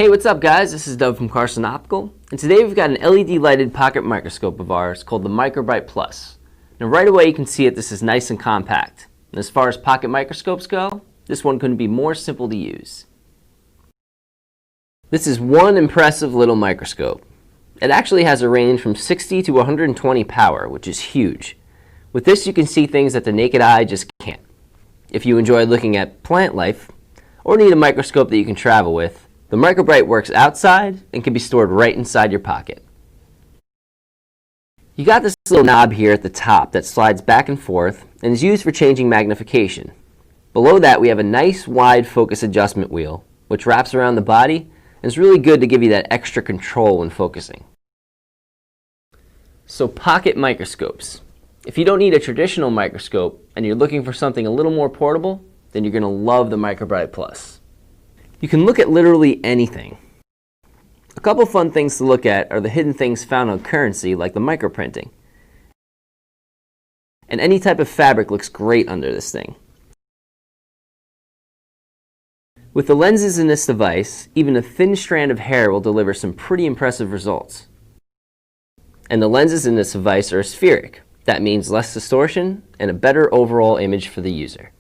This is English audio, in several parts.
Hey, what's up guys? This is Doug from Carson Optical, and today we've got an LED lighted pocket microscope of ours called the MicroBrite Plus. Now right away you can see this is nice and compact. And as far as pocket microscopes go, this one couldn't be more simple to use. This is one impressive little microscope. It actually has a range from 60 to 120 power, which is huge. With this you can see things that the naked eye just can't. If you enjoy looking at plant life, or need a microscope that you can travel with, the MicroBrite works outside and can be stored right inside your pocket. You got this little knob here at the top that slides back and forth and is used for changing magnification. Below that we have a nice wide focus adjustment wheel which wraps around the body and is really good to give you that extra control when focusing. So pocket microscopes. If you don't need a traditional microscope and you're looking for something a little more portable, then you're going to love the MicroBrite Plus. You can look at literally anything. A couple fun things to look at are the hidden things found on currency, like the microprinting. And any type of fabric looks great under this thing. With the lenses in this device, even a thin strand of hair will deliver some pretty impressive results. And the lenses in this device are aspheric. That means less distortion and a better overall image for the user.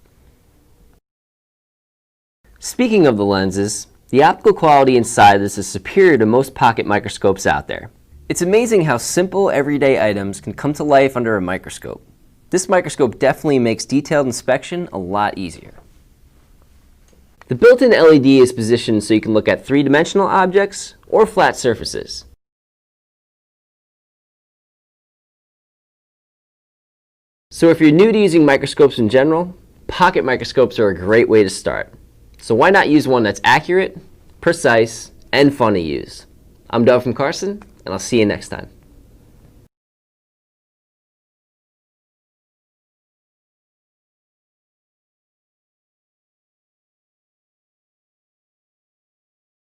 Speaking of the lenses, the optical quality inside this is superior to most pocket microscopes out there. It's amazing how simple everyday items can come to life under a microscope. This microscope definitely makes detailed inspection a lot easier. The built-in LED is positioned so you can look at three-dimensional objects or flat surfaces. So if you're new to using microscopes in general, pocket microscopes are a great way to start. So why not use one that's accurate, precise, and fun to use? I'm Doug from Carson, and I'll see you next time.